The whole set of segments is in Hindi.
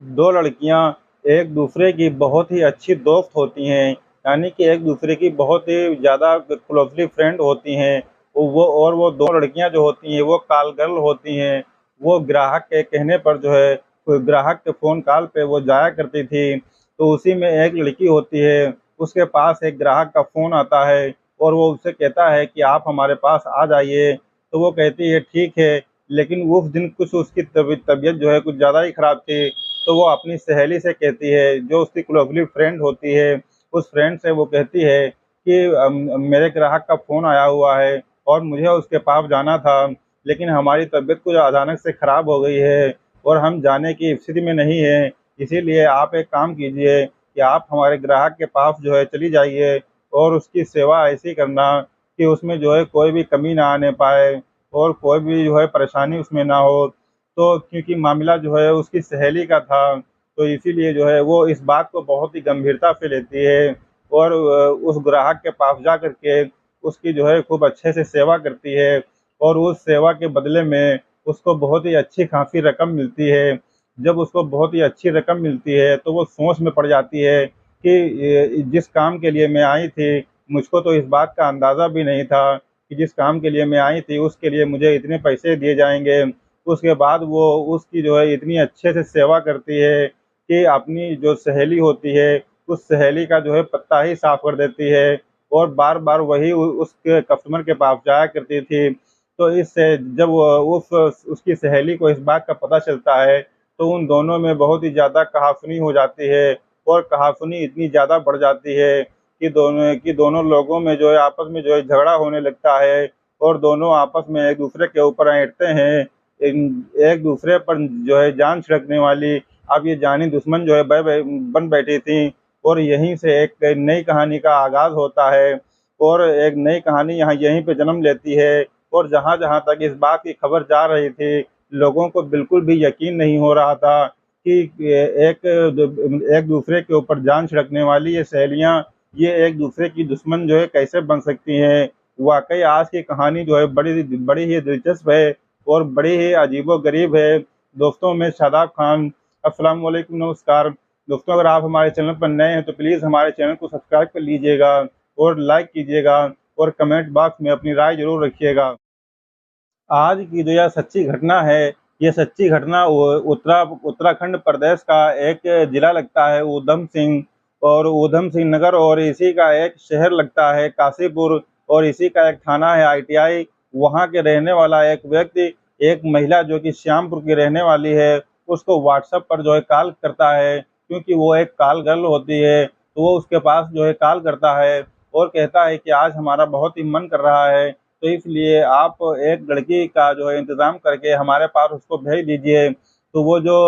दो लड़कियां एक दूसरे की बहुत ही अच्छी दोस्त होती हैं, यानी कि एक दूसरे की बहुत ही ज़्यादा क्लोजली फ्रेंड होती हैं। वो दो लड़कियां जो होती हैं वो कॉल गर्ल होती हैं। वो ग्राहक के कहने पर जो है कोई ग्राहक के फ़ोन कॉल पे वो जाया करती थी। तो उसी में एक लड़की होती है, उसके पास एक ग्राहक का फ़ोन आता है और वो उससे कहता है कि आप हमारे पास आ जाइए। तो वो कहती है ठीक है, लेकिन उस दिन कुछ उसकी तबीयत जो है कुछ ज़्यादा ही ख़राब थी। तो वो अपनी सहेली से कहती है, जो उसकी क्लोज़ली फ्रेंड होती है, उस फ्रेंड से वो कहती है कि मेरे ग्राहक का फ़ोन आया हुआ है और मुझे उसके पास जाना था, लेकिन हमारी तबीयत कुछ अचानक से ख़राब हो गई है और हम जाने की स्थिति में नहीं हैं। इसीलिए आप एक काम कीजिए कि आप हमारे ग्राहक के पास जो है चली जाइए और उसकी सेवा ऐसी करना कि उसमें जो है कोई भी कमी ना आने पाए और कोई भी जो है परेशानी उसमें ना हो। तो क्योंकि मामला जो है उसकी सहेली का था, तो इसीलिए जो है वो इस बात को बहुत ही गंभीरता से लेती है और उस ग्राहक के पास जा कर के उसकी जो है खूब अच्छे से सेवा करती है और उस सेवा के बदले में उसको बहुत ही अच्छी खासी रकम मिलती है। जब उसको बहुत ही अच्छी रकम मिलती है, तो वो सोच में पड़ जाती है कि ये जिस काम के लिए मैं आई थी, मुझको तो इस बात का अंदाज़ा भी नहीं था कि जिस काम के लिए मैं आई थी, उसके लिए मुझे इतने पैसे दिए जाएँगे। उसके बाद वो उसकी जो है इतनी अच्छे से सेवा करती है कि अपनी जो सहेली होती है, उस सहेली का जो है पत्ता ही साफ कर देती है और बार-बार वही उसके कस्टमर के पास जाया करती थी। तो इससे जब वो उस उसकी सहेली को इस बात का पता चलता है, तो उन दोनों में बहुत ही ज़्यादा कहासुनी हो जाती है और कहासुनी इतनी ज़्यादा बढ़ जाती है कि दोनों लोगों में जो है आपस में जो है झगड़ा होने लगता है और दोनों आपस में एक-दूसरे के ऊपर ऐंठते हैं। एक दूसरे पर जो है जान छिड़कने वाली अब ये जानी दुश्मन जो है बन बैठी थी और यहीं से एक नई कहानी का आगाज़ होता है और एक नई कहानी यहाँ यहीं पे जन्म लेती है और जहाँ-जहाँ तक इस बात की खबर जा रही थी, लोगों को बिल्कुल भी यकीन नहीं हो रहा था कि एक दूसरे के ऊपर जान छिड़कने वाली ये सहेलियाँ, ये एक दूसरे की दुश्मन जो है कैसे बन सकती हैं। वाक़ई आज की कहानी जो है बड़ी ही दिलचस्प है और बड़ी ही अजीबो-गरीब है। दोस्तों मैं शादाब खान, अस्सलाम वालेकुम, नमस्कार। दोस्तों अगर आप हमारे चैनल पर नए हैं तो प्लीज़ हमारे चैनल को सब्सक्राइब कर लीजिएगा और लाइक कीजिएगा और कमेंट बॉक्स में अपनी राय ज़रूर रखिएगा। आज की जो यह सच्ची घटना है, ये सच्ची घटना उत्तराखंड प्रदेश का एक ज़िला लगता है ऊधम सिंह और ऊधम सिंह नगर और इसी का एक शहर लगता है काशीपुर और इसी का एक थाना है आईटीआई। वहाँ के रहने वाला एक व्यक्ति, एक महिला जो कि श्यामपुर की रहने वाली है, उसको व्हाट्सएप पर जो है कॉल करता है क्योंकि वो एक कॉल गर्ल होती है, तो वो उसके पास जो है कॉल करता है और कहता है कि आज हमारा बहुत ही मन कर रहा है, तो इसलिए आप एक लड़की का जो है इंतज़ाम करके हमारे पास उसको भेज दीजिए। तो वो जो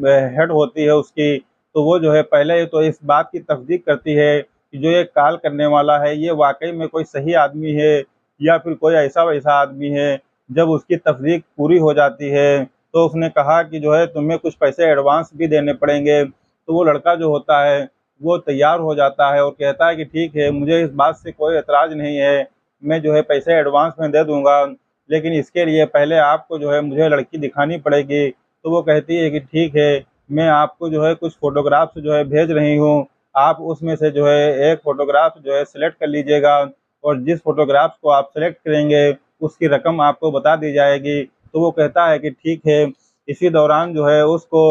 हेड होती है उसकी, तो वो जो है पहले तो इस बात की तस्दीक करती है कि जो ये कॉल करने वाला है, ये वाक़ई में कोई सही आदमी है या फिर कोई ऐसा-वैसा आदमी है। जब उसकी तस्दीक पूरी हो जाती है, तो उसने कहा कि जो है तुम्हें कुछ पैसे एडवांस भी देने पड़ेंगे। तो वो लड़का जो होता है, वो तैयार हो जाता है और कहता है कि ठीक है, मुझे इस बात से कोई ऐतराज़ नहीं है। मैं जो है पैसे एडवांस में दे दूँगा, लेकिन इसके लिए पहले आपको जो है मुझे लड़की दिखानी पड़ेगी। तो वो कहती है कि ठीक है, मैं आपको जो है कुछ फ़ोटोग्राफ्स जो है भेज रही हूँ, आप उसमें से जो है एक फ़ोटोग्राफ जो है सेलेक्ट कर लीजिएगा और जिस फ़ोटोग्राफ्स को आप सेलेक्ट करेंगे, उसकी रकम आपको बता दी जाएगी। तो वो कहता है कि ठीक है, इसी दौरान जो है उसको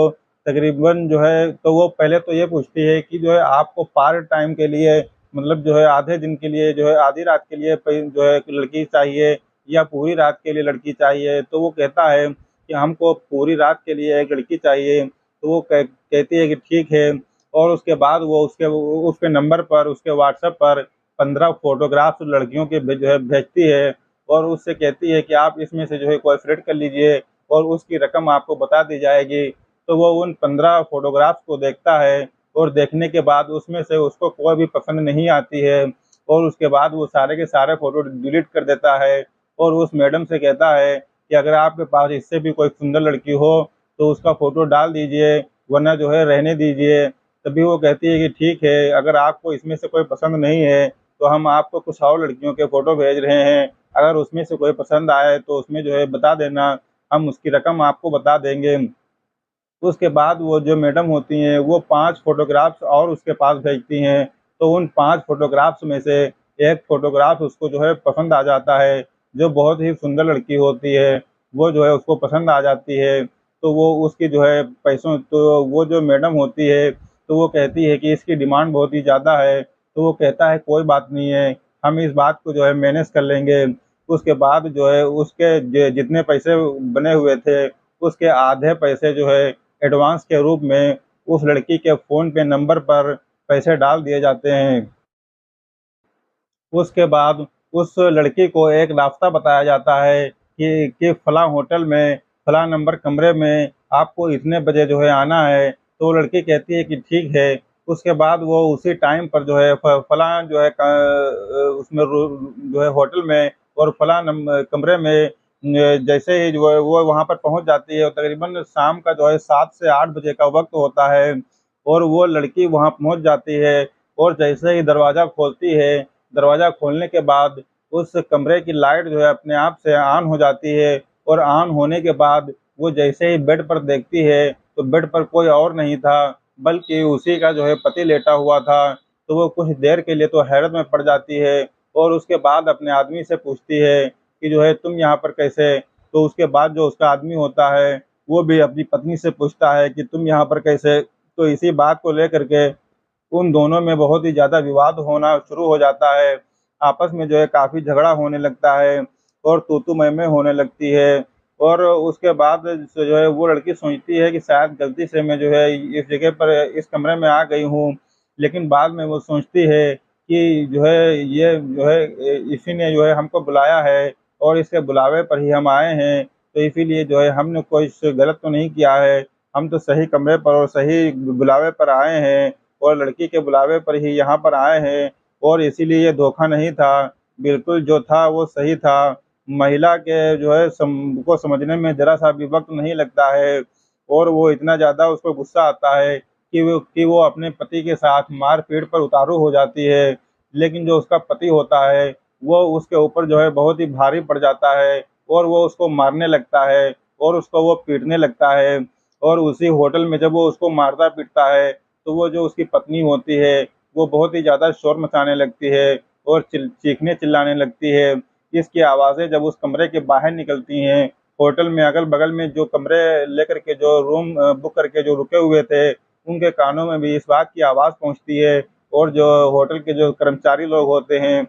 तकरीबन जो है तो वो पहले तो ये पूछती है कि जो है आपको पार्ट टाइम के लिए मतलब जो है आधे दिन के लिए जो है आधी रात के लिए जो है लड़की चाहिए या पूरी रात के लिए लड़की चाहिए। तो वो कहता है कि हमको पूरी रात के लिए एक लड़की चाहिए। तो वो कहती है कि ठीक है और उसके बाद वो उसके नंबर पर उसके व्हाट्सएप पर 15 फ़ोटोग्राफ्स लड़कियों के जो है भेजती है और उससे कहती है कि आप इसमें से जो है कोई सेलेक्ट कर लीजिए और उसकी रकम आपको बता दी जाएगी। तो वो उन 15 फ़ोटोग्राफ्स को देखता है और देखने के बाद उसमें से उसको कोई भी पसंद नहीं आती है और उसके बाद वो सारे के सारे फ़ोटो डिलीट कर देता है और उस मैडम से कहता है कि अगर आपके पास इससे भी कोई सुंदर लड़की हो, तो उसका फ़ोटो डाल दीजिए, वरना जो है रहने दीजिए। तभी वो कहती है कि ठीक है, अगर आपको इसमें से कोई पसंद नहीं है, तो हम आपको कुछ और लड़कियों के फ़ोटो भेज रहे हैं। अगर उसमें से कोई पसंद आए, तो उसमें जो है बता देना, हम उसकी रकम आपको बता देंगे। उसके बाद वो जो मैडम होती हैं वो 5 फ़ोटोग्राफ्स और उसके पास भेजती हैं, तो उन 5 फ़ोटोग्राफ्स में से एक फ़ोटोग्राफ उसको जो है पसंद आ जाता है, जो बहुत ही सुंदर लड़की होती है, वो जो है उसको पसंद आ जाती है। तो वो उसकी जो है पैसों तो वो जो मैडम होती है, तो वो कहती है कि इसकी डिमांड बहुत ही ज़्यादा है, तो वो कहता है कोई बात नहीं है, हम इस बात को जो है मैनेज कर लेंगे। उसके बाद जो है उसके जितने पैसे बने हुए थे, उसके आधे पैसे जो है एडवांस के रूप में उस लड़की के फ़ोन पे नंबर पर पैसे डाल दिए जाते हैं। उसके बाद उस लड़की को एक रास्ता बताया जाता है कि फलाँ होटल में, फलाँ नंबर कमरे में आपको इतने बजे जो है आना है। तो लड़की कहती है कि ठीक है। उसके बाद वो उसी टाइम पर जो है फलाँ जो है उसमें जो है होटल में और फलाँ कमरे में जैसे ही जो है वो वहाँ पर पहुँच जाती है और तकरीबन शाम का जो है 7 से 8 बजे का वक़्त होता है और वो लड़की वहाँ पहुँच जाती है और जैसे ही दरवाज़ा खोलती है, दरवाज़ा खोलने के बाद उस कमरे की लाइट जो है अपने आप से ऑन हो जाती है और ऑन होने के बाद वो जैसे ही बेड पर देखती है, तो बेड पर कोई और नहीं था, बल्कि उसी का जो है पति लेटा हुआ था। तो वो कुछ देर के लिए तो हैरत में पड़ जाती है और उसके बाद अपने आदमी से पूछती है कि जो है तुम यहाँ पर कैसे? तो उसके बाद जो उसका आदमी होता है, वो भी अपनी पत्नी से पूछता है कि तुम यहाँ पर कैसे? तो इसी बात को लेकर के उन दोनों में बहुत ही ज़्यादा विवाद होना शुरू हो जाता है। आपस में जो है काफ़ी झगड़ा होने लगता है और तू-तू मैं-मैं होने लगती है और उसके बाद से जो है वो लड़की सोचती है कि शायद गलती से मैं जो है इस जगह पर इस कमरे में आ गई हूँ। लेकिन बाद में वो सोचती है कि जो है ये जो है इसी ने जो है हमको बुलाया है और इसके बुलावे पर ही हम आए हैं। तो इसीलिए जो है हमने कोई गलत तो नहीं किया है। हम तो सही कमरे पर और सही बुलावे पर आए हैं। और लड़की के बुलावे पर ही यहाँ पर आए हैं और इसीलिए ये धोखा नहीं था, बिल्कुल जो था वो सही था। महिला के जो है को समझने में ज़रा-सा भी वक़्त नहीं लगता है और वो इतना ज़्यादा उसको गुस्सा आता है कि वो अपने पति के साथ मार-पीट पर उतारू हो जाती है। लेकिन जो उसका पति होता है, वो उसके ऊपर जो है बहुत ही भारी पड़ जाता है और वो उसको मारने लगता है और उसको वो पीटने लगता है और उसी होटल में जब वो उसको मारता-पीटता है तो वो जो उसकी पत्नी होती है, वो बहुत ही ज़्यादा शोर मचाने लगती है और चीखने-चिल्लाने लगती है। इसकी आवाज़ें जब उस कमरे के बाहर निकलती हैं, होटल में अगल-बगल में जो कमरे लेकर के जो रूम बुक करके जो रुके हुए थे, उनके कानों में भी इस बात की आवाज़ पहुँचती है और जो होटल के जो कर्मचारी लोग होते हैं,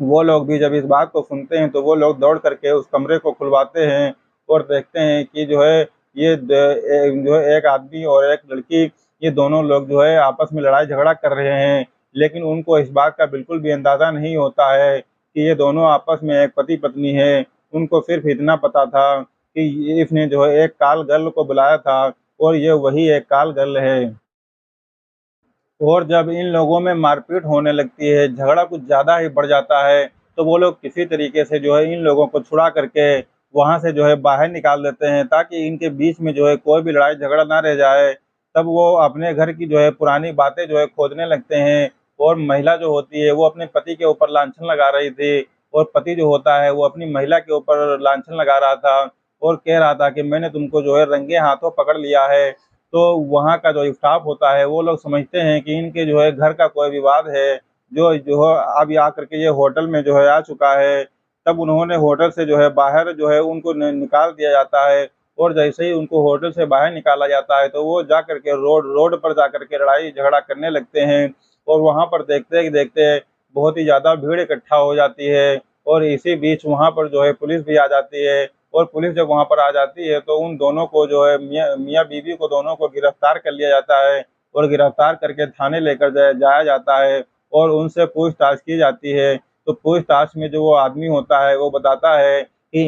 वो लोग भी जब इस बात को सुनते हैं, तो वो लोग दौड़ करके उस कमरे को खुलवाते हैं और देखते हैं कि जो है ये जो है एक आदमी और एक लड़की ये दोनों लोग जो है आपस में लड़ाई-झगड़ा कर रहे हैं। लेकिन उनको इस बात का बिल्कुल भी अंदाज़ा नहीं होता है कि ये दोनों आपस में एक पति-पत्नी हैं। उनको सिर्फ़ इतना पता था कि इसने जो है एक कॉल गर्ल को बुलाया था और ये वही एक कॉल गर्ल है। और जब इन लोगों में मारपीट होने लगती है, झगड़ा कुछ ज़्यादा ही बढ़ जाता है, तो वो लोग किसी तरीके से जो है इन लोगों को छुड़ा करके वहाँ से जो है बाहर निकाल देते हैं ताकि इनके बीच में जो है कोई भी लड़ाई-झगड़ा ना रह जाए। तब वो अपने घर की जो है पुरानी बातें जो है खोजने लगते हैं और महिला जो होती है वो अपने पति के ऊपर लांछन लगा रही थी और पति जो होता है वो अपनी महिला के ऊपर लांछन लगा रहा था और कह रहा था कि मैंने तुमको जो है रंगे हाथों पकड़ लिया है। तो वहाँ का जो स्टाफ होता है वो लोग समझते हैं कि इनके जो है घर का कोई विवाद है, जो है अब आकर के ये होटल में जो है आ चुका है। तब उन्होंने होटल से जो है बाहर जो है उनको निकाल दिया जाता है और जैसे ही उनको होटल से बाहर निकाला जाता है तो वो जा कर के रोड रोड पर जा कर के लड़ाई-झगड़ा करने लगते हैं और वहाँ पर देखते ही देखते बहुत ही ज़्यादा भीड़ इकट्ठा हो जाती है और इसी बीच वहाँ पर जो है पुलिस भी आ जाती है और पुलिस जब वहाँ पर आ जाती है तो उन दोनों को जो है मियाँ-बीवी को दोनों को गिरफ्तार कर लिया जाता है और गिरफ्तार करके थाने लेकर जाया जाता है और उनसे पूछताछ की जाती है। तो पूछताछ में जो वो आदमी होता है वो बताता है कि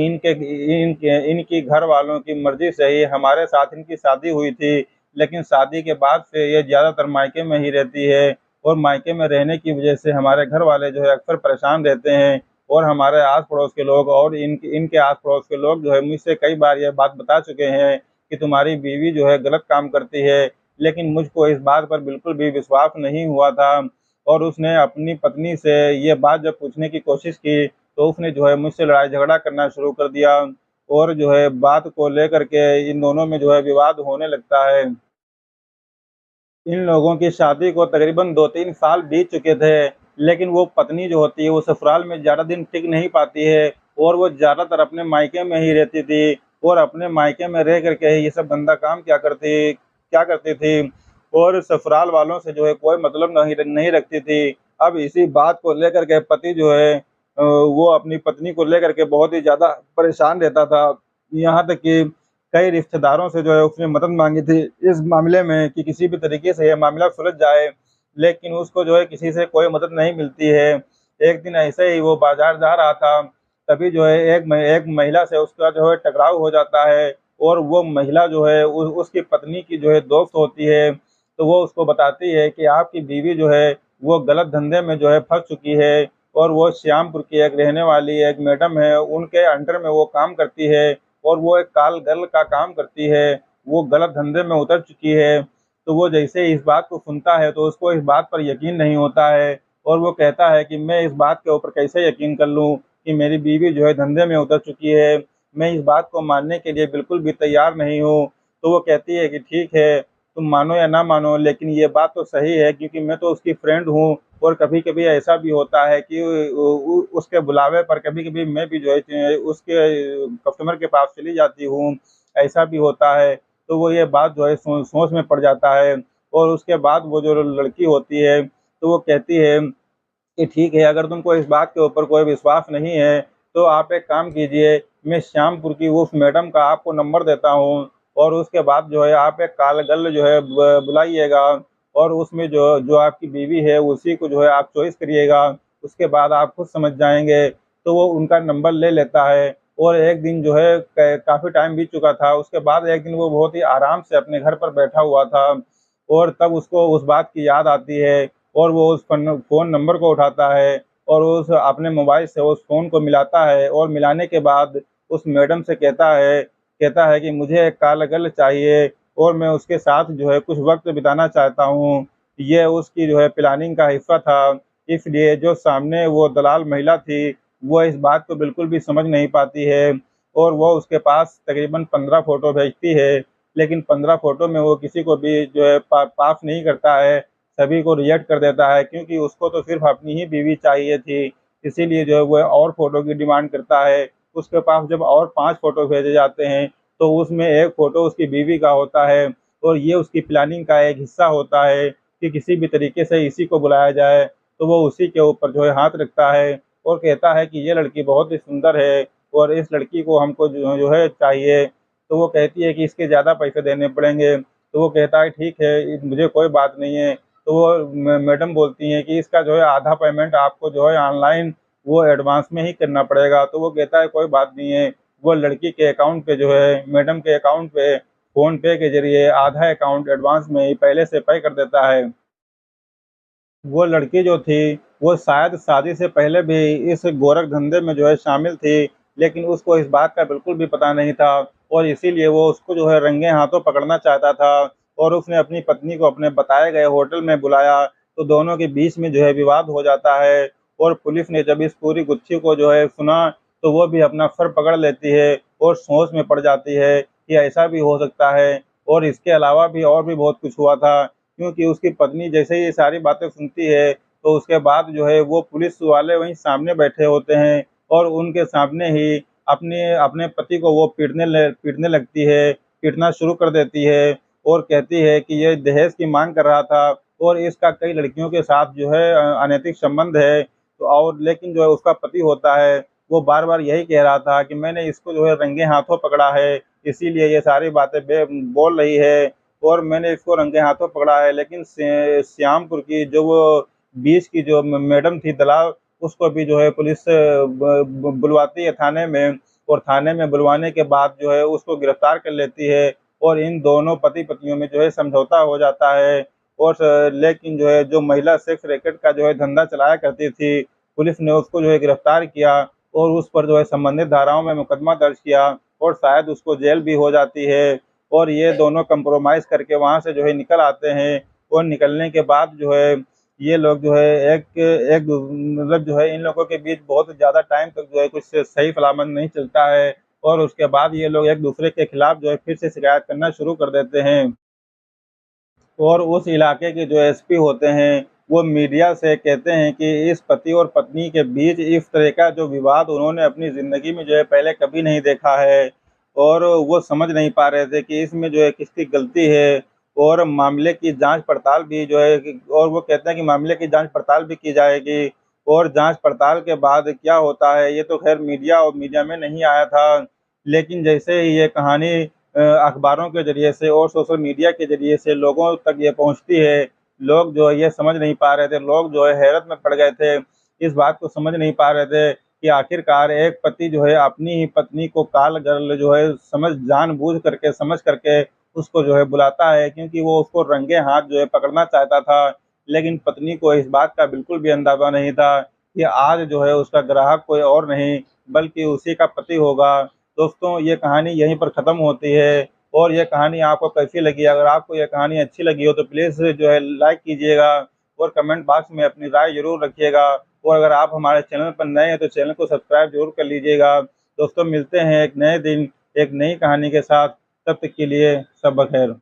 इनकी घर वालों की मर्ज़ी से ही हमारे साथ इनकी शादी हुई थी, लेकिन शादी के बाद से ये ज़्यादातर मायके में ही रहती है और मायके में रहने की वजह से हमारे घर वाले जो है अक्सर परेशान रहते हैं और हमारे आस-पड़ोस के लोग और इनके आस-पड़ोस के लोग जो है मुझसे कई बार ये बात बता चुके हैं कि तुम्हारी बीवी जो है गलत काम करती है, लेकिन मुझको इस बात पर बिल्कुल भी विश्वास नहीं हुआ था और उसने अपनी पत्नी से ये बात जब पूछने की कोशिश की, तो उसने जो है मुझसे लड़ाई-झगड़ा करना शुरू कर दिया और जो है बात को लेकर के इन दोनों में जो है विवाद होने लगता है। इन लोगों की शादी को तकरीबन 2-3 साल बीत चुके थे, लेकिन वो पत्नी जो होती है वो ससुराल में ज़्यादा दिन टिक नहीं पाती है और वो ज़्यादातर अपने मायके में ही रहती थी और अपने मायके में रह कर के ही ये सब गंदा काम क्या करती थी और ससुराल वालों से जो है कोई मतलब नहीं रखती थी। अब इसी बात को लेकर के पति जो है वो अपनी पत्नी को लेकर के बहुत ही ज़्यादा परेशान रहता था। यहाँ तक कि कई रिश्तेदारों से जो है उसने मदद माँगी थी इस मामले में कि किसी भी तरीके से ये मामला सुलझ जाए, लेकिन उसको जो है किसी से कोई मदद नहीं मिलती है। एक दिन ऐसे ही वो बाज़ार जा रहा था, तभी जो है एक महिला से उसका जो है टकराव हो जाता है और वो महिला जो है उसकी पत्नी की जो है दोस्त होती है, तो वो उसको बताती है कि आपकी बीवी जो है वो गलत धंधे में जो है फँस चुकी है और वो श्यामपुर की एक रहने वाली एक मैडम है, उनके अंडर में वो काम करती है और वो एक कॉल गर्ल का काम करती है, वो गलत धंधे में उतर चुकी है। तो वो जैसे ही इस बात को सुनता है तो उसको इस बात पर यकीन नहीं होता है और वो कहता है कि मैं इस बात के ऊपर कैसे यकीन कर लूँ कि मेरी बीवी जो है धंधे में उतर चुकी है, मैं इस बात को मानने के लिए बिल्कुल भी तैयार नहीं हूँ। तो वो कहती है कि ठीक है, तुम मानो या ना मानो लेकिन ये बात तो सही है क्योंकि मैं तो उसकी फ्रेंड हूँ और कभी-कभी ऐसा भी होता है कि उ उसके बुलावे पर कभी-कभी मैं भी जो है उसके कस्टमर के पास चली जाती हूँ, ऐसा भी होता है। तो वो ये बात जो है सोच में पड़ जाता है और उसके बाद वो जो लड़की होती है, तो वो कहती है कि ठीक है, अगर तुमको इस बात के ऊपर कोई विश्वास नहीं है, तो आप एक काम कीजिए, मैं श्यामपुर की उस मैडम का आपको नंबर देता हूँ और उसके बाद जो है आप एक कॉल गर्ल जो है बुलाइएगा और उसमें जो जो आपकी बीवी है, उसी को जो है आप चॉइस करिएगा, उसके बाद आप खुद समझ जाएँगे। तो वो उनका नंबर ले लेता है और एक दिन जो है क काफ़ी टाइम बीत चुका था, उसके बाद एक दिन वो बहुत ही आराम से अपने घर पर बैठा हुआ था और तब उसको उस बात की याद आती है और वो उस फ़ोन नंबर को उठाता है और उस अपने मोबाइल से उस फ़ोन को मिलाता है और मिलाने के बाद उस मैडम से कहता है कि मुझे एक कॉल गर्ल चाहिए और मैं उसके साथ जो है कुछ वक़्त बिताना चाहता हूँ। ये उसकी जो है प्लानिंग का हिस्सा था, इसलिए जो सामने वो दलाल महिला थी, वो इस बात को बिल्कुल भी समझ नहीं पाती है और वो उसके पास तकरीबन 15 फ़ोटो भेजती है, लेकिन 15 फ़ोटो में वो किसी को भी जो है पास नहीं करता है। सभी को रिजेक्ट कर देता है क्योंकि उसको तो सिर्फ़ अपनी ही बीवी चाहिए थी, इसीलिए जो है वो और फ़ोटो की डिमांड करता है। उसके पास जब और 5 फ़ोटो भेजे जाते हैं, तो उसमें 1 फ़ोटो उसकी बीवी का होता है और ये उसकी प्लानिंग का एक हिस्सा होता है कि किसी भी तरीके से इसी को बुलाया जाए, तो वो उसी के ऊपर जो है हाथ रखता है और कहता है कि ये लड़की बहुत ही सुंदर है और इस लड़की को हमको जो है चाहिए। तो वो कहती है कि इसके ज़्यादा पैसे देने पड़ेंगे, तो वो कहता है ठीक है, मुझे कोई बात नहीं है। तो वो मैडम बोलती हैं कि इसका जो है आधा पेमेंट आपको जो है ऑनलाइन वो एडवांस में ही करना पड़ेगा। तो वो कहता है कोई बात नहीं है। वो लड़की के अकाउंट पे जो है मैडम के अकाउंट पे फ़ोन पे के ज़रिए आधा अकाउंट एडवांस में ही पहले से पे कर देता है। वो लड़की जो थी, वो शायद शादी से पहले भी इस गोरख धंधे में जो है शामिल थी, लेकिन उसको इस बात का बिल्कुल भी पता नहीं था और इसीलिए वो उसको जो है रंगे हाथों पकड़ना चाहता था और उसने अपनी पत्नी को अपने बताए गए होटल में बुलाया, तो दोनों के बीच में जो है विवाद हो जाता है और पुलिस ने जब इस पूरी गुत्थी को जो है सुना, तो वो भी अपना सर पकड़ लेती है और सोच में पड़ जाती है कि ऐसा भी हो सकता है और इसके अलावा भी और भी बहुत कुछ हुआ था। क्योंकि उसकी पत्नी जैसे ही ये सारी बातें सुनती है, तो उसके बाद जो है वो पुलिस वाले वहीं सामने बैठे होते हैं और उनके सामने ही अपने अपने पति को वो पीटने लगती है, पीटना शुरू कर देती है और कहती है कि ये दहेज की माँग कर रहा था और इसका कई लड़कियों के साथ जो है अनैतिक संबंध है। तो और लेकिन जो है उसका पति होता है, वो बार-बार यही कह रहा था कि मैंने इसको जो है रंगे हाथों पकड़ा है, इसीलिए ये सारी बातें बोल रही है और मैंने इसको रंगे हाथों पकड़ा है, लेकिन श्यामपुर की जो वो बीच की जो मैडम थी दलाल, उसको भी जो है पुलिस बुलवाती है थाने में और थाने में बुलवाने के बाद जो है उसको गिरफ्तार कर लेती है और इन दोनों पति-पत्नियों में जो है समझौता हो जाता है और लेकिन जो है जो महिला सेक्स रैकेट का जो है धंधा चलाया करती थी, पुलिस ने उसको जो है गिरफ्तार किया और उस पर जो है संबंधित धाराओं में मुकदमा दर्ज किया और शायद उसको जेल भी हो जाती है। और ये दोनों कंप्रोमाइज़ करके वहाँ से जो है निकल आते हैं और निकलने के बाद जो है ये लोग जो है एक एक मतलब जो है इन लोगों के बीच बहुत ज़्यादा टाइम तक जो है कुछ सही सलामत नहीं चलता है। और उसके बाद ये लोग एक दूसरे के खिलाफ जो है फिर से शिकायत करना शुरू कर देते हैं। और उस इलाके के जो एसपी होते हैं, वो मीडिया से कहते हैं कि इस पति और पत्नी के बीच इस तरह का जो विवाद उन्होंने अपनी ज़िंदगी में जो है पहले कभी नहीं देखा है। और वो समझ नहीं पा रहे थे कि इसमें जो है किसकी गलती है, और मामले की जाँच-पड़ताल भी जो है कि, और वो कहते हैं कि मामले की जाँच-पड़ताल भी की जाएगी, और जाँच-पड़ताल के बाद क्या होता है, ये तो ख़ैर मीडिया में नहीं आया था। लेकिन जैसे ही ये कहानी अखबारों के ज़रिए से और सोशल मीडिया के ज़रिए से लोगों तक ये पहुँचती है, लोग जो है ये समझ नहीं पा रहे थे, लोग जो है हैरत में पड़ गए थे। इस बात को समझ नहीं पा रहे थे कि आखिरकार एक पति जो है अपनी ही पत्नी को काल गर्ल जो है जानबूझ करके, समझ करके उसको जो है बुलाता है, क्योंकि वो उसको रंगे हाथ जो है पकड़ना चाहता था। लेकिन पत्नी को इस बात का बिल्कुल भी अंदाज़ा नहीं था कि आज जो है उसका ग्राहक कोई और नहीं, बल्कि उसी का पति होगा। दोस्तों, ये कहानी यहीं पर ख़त्म होती है। और ये कहानी आपको कैसी लगी? अगर आपको ये कहानी अच्छी लगी हो तो प्लीज़ जो है लाइक कीजिएगा, और कमेंट बॉक्स में अपनी राय ज़रूर रखिएगा। और अगर आप हमारे चैनल पर नए हैं तो चैनल को सब्सक्राइब ज़रूर कर लीजिएगा। दोस्तों, मिलते हैं एक नए दिन, एक नई कहानी के साथ। तब तक के लिए शब ख़ैर।